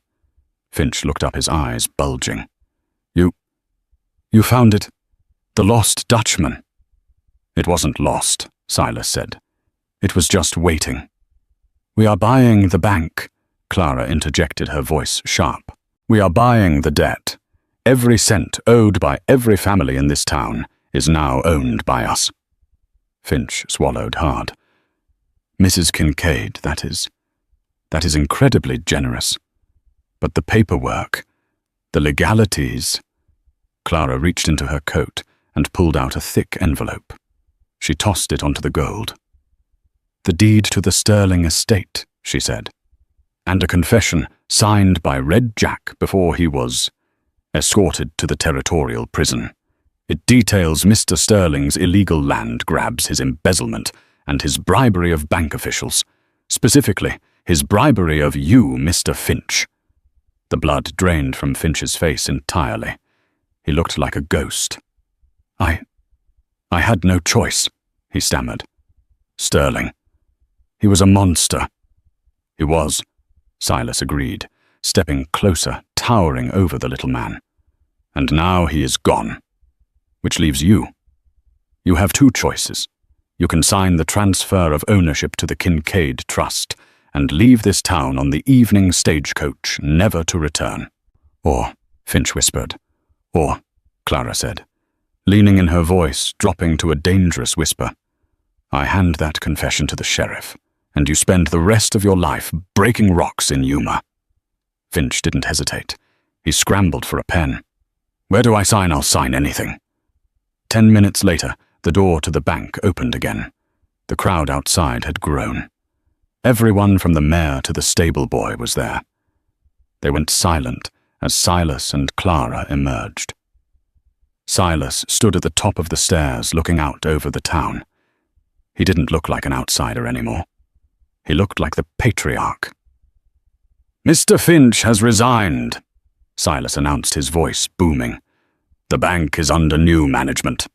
Finch looked up, his eyes bulging. You found it? The lost Dutchman? It wasn't lost, Silas said. It was just waiting. We are buying the bank, Clara interjected, her voice sharp. We are buying the debt. Every cent owed by every family in this town is now owned by us. Finch swallowed hard. Mrs. Kincaid, that is incredibly generous. But the paperwork, the legalities... Clara reached into her coat and pulled out a thick envelope. She tossed it onto the gold. The deed to the Sterling estate, she said, and a confession signed by Red Jack before he was escorted to the territorial prison. It details Mr. Sterling's illegal land grabs, his embezzlement, and his bribery of bank officials, specifically his bribery of you, Mr. Finch. The blood drained from Finch's face entirely. He looked like a ghost. I had no choice, he stammered. Sterling. He was a monster. He was, Silas agreed, stepping closer, towering over the little man. And now he is gone. Which leaves you. You have two choices. You can sign the transfer of ownership to the Kincaid Trust and leave this town on the evening stagecoach, never to return. Or, Finch whispered. Or, Clara said, leaning in her voice, dropping to a dangerous whisper. I hand that confession to the sheriff, and you spend the rest of your life breaking rocks in Yuma. Finch didn't hesitate. He scrambled for a pen. Where do I sign? I'll sign anything. 10 minutes later, the door to the bank opened again. The crowd outside had grown. Everyone from the mayor to the stable boy was there. They went silent as Silas and Clara emerged. Silas stood at the top of the stairs looking out over the town. He didn't look like an outsider anymore. He looked like the patriarch. Mr. Finch has resigned, Silas announced, his voice booming. The bank is under new management.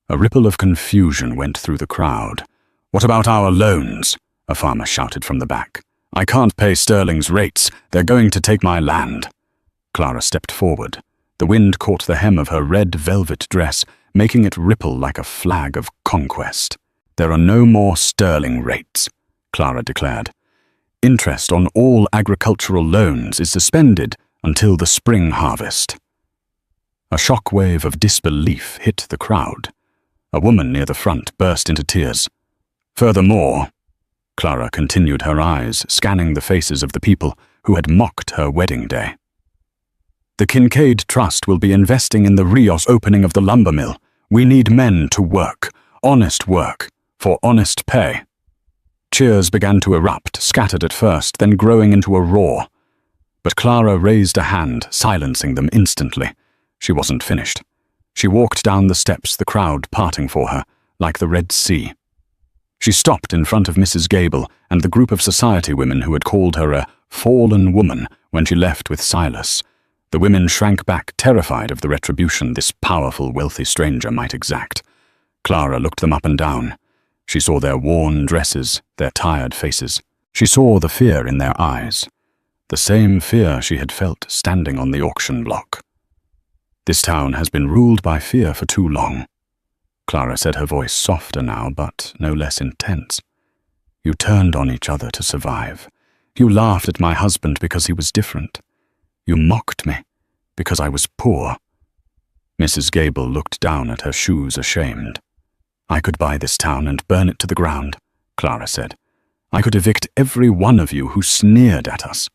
A ripple of confusion went through the crowd. What about our loans? A farmer shouted from the back. I can't pay Sterling's rates. They're going to take my land. Clara stepped forward. The wind caught the hem of her red velvet dress, making it ripple like a flag of conquest. "There are no more sterling rates," Clara declared. "Interest on all agricultural loans is suspended until the spring harvest." A shockwave of disbelief hit the crowd. A woman near the front burst into tears. "Furthermore," Clara continued, her eyes scanning the faces of the people who had mocked her wedding day, "the Kincaid Trust will be investing in the Rios opening of the lumber mill. We need men to work, honest work, for honest pay." Cheers began to erupt, scattered at first, then growing into a roar. But Clara raised a hand, silencing them instantly. She wasn't finished. She walked down the steps, the crowd parting for her, like the Red Sea. She stopped in front of Mrs. Gable and the group of society women who had called her a fallen woman when she left with Silas. The women shrank back, terrified of the retribution this powerful, wealthy stranger might exact. Clara looked them up and down. She saw their worn dresses, their tired faces. She saw the fear in their eyes, the same fear she had felt standing on the auction block. "This town has been ruled by fear for too long," Clara said, her voice softer now, but no less intense. "You turned on each other to survive. You laughed at my husband because he was different. You mocked me because I was poor." Mrs. Gable looked down at her shoes, ashamed. "I could buy this town and burn it to the ground," Clara said. "I could evict every one of you who sneered at us."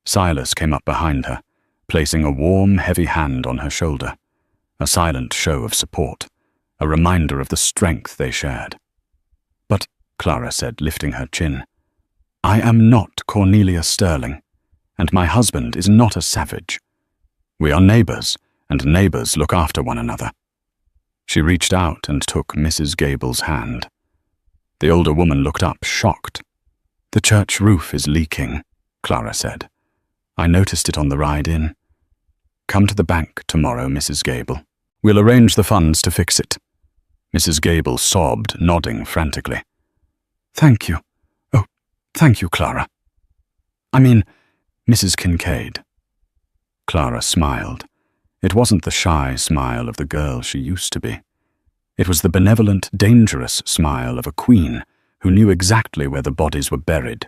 Silas came up behind her, placing a warm, heavy hand on her shoulder, a silent show of support, a reminder of the strength they shared. "But," Clara said, lifting her chin, "I am not Cornelia Sterling, and my husband is not a savage. We are neighbors, and neighbors look after one another." She reached out and took Mrs. Gable's hand. The older woman looked up, shocked. "The church roof is leaking," Clara said. "I noticed it on the ride in. Come to the bank tomorrow, Mrs. Gable. We'll arrange the funds to fix it." Mrs. Gable sobbed, nodding frantically. "Thank you. Oh, thank you, Clara. I mean, Mrs. Kincaid." Clara smiled. It wasn't the shy smile of the girl she used to be. It was the benevolent, dangerous smile of a queen who knew exactly where the bodies were buried,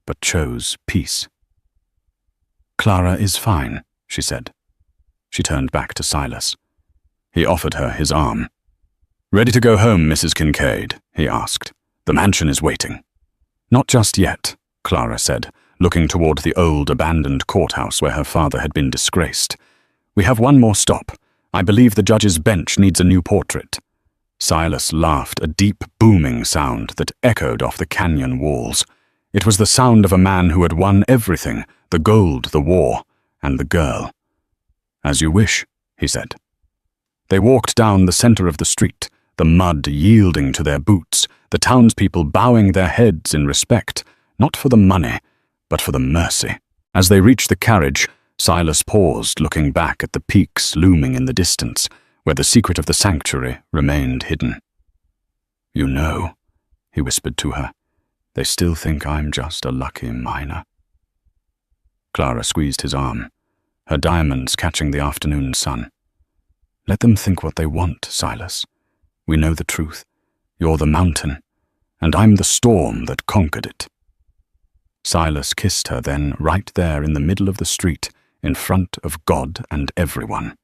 but chose peace. "Clara is fine," she said. She turned back to Silas. He offered her his arm. "Ready to go home, Mrs. Kincaid?" he asked. "The mansion is waiting." "Not just yet," Clara said, looking toward the old, abandoned courthouse where her father had been disgraced. "We have one more stop. I believe the judge's bench needs a new portrait." Silas laughed, a deep, booming sound that echoed off the canyon walls. It was the sound of a man who had won everything, the gold, the war, and the girl. "As you wish," he said. They walked down the center of the street, the mud yielding to their boots, the townspeople bowing their heads in respect, not for the money, but for the mercy. As they reached the carriage, Silas paused, looking back at the peaks looming in the distance, where the secret of the sanctuary remained hidden. "You know," he whispered to her, "they still think I'm just a lucky miner." Clara squeezed his arm, her diamonds catching the afternoon sun. "Let them think what they want, Silas. We know the truth. You're the mountain, and I'm the storm that conquered it." Silas kissed her then, right there in the middle of the street, in front of God and everyone.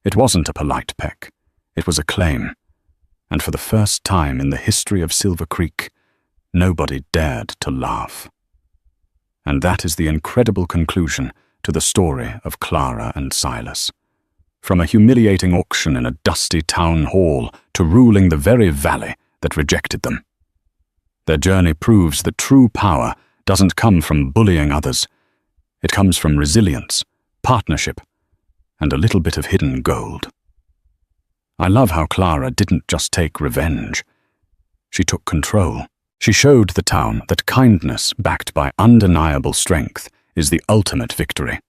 It wasn't a polite peck. It was a claim. And for the first time in the history of Silver Creek, nobody dared to laugh. And that is the incredible conclusion to the story of Clara and Silas. From a humiliating auction in a dusty town hall to ruling the very valley that rejected them. Their journey proves that true power doesn't come from bullying others. It comes from resilience, partnership, and a little bit of hidden gold. I love how Clara didn't just take revenge. She took control. She showed the town that kindness backed by undeniable strength is the ultimate victory.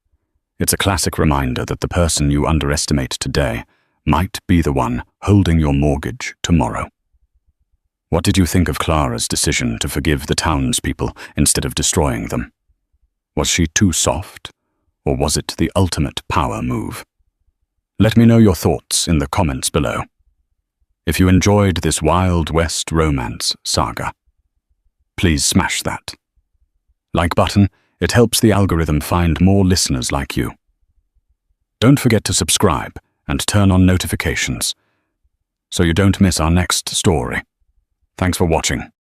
It's a classic reminder that the person you underestimate today might be the one holding your mortgage tomorrow. What did you think of Clara's decision to forgive the townspeople instead of destroying them? Was she too soft, or was it the ultimate power move? Let me know your thoughts in the comments below. if you enjoyed this Wild West romance saga. Please smash that like button. It helps the algorithm find more listeners like you. Don't forget to subscribe and turn on notifications so you don't miss our next story. Thanks for watching.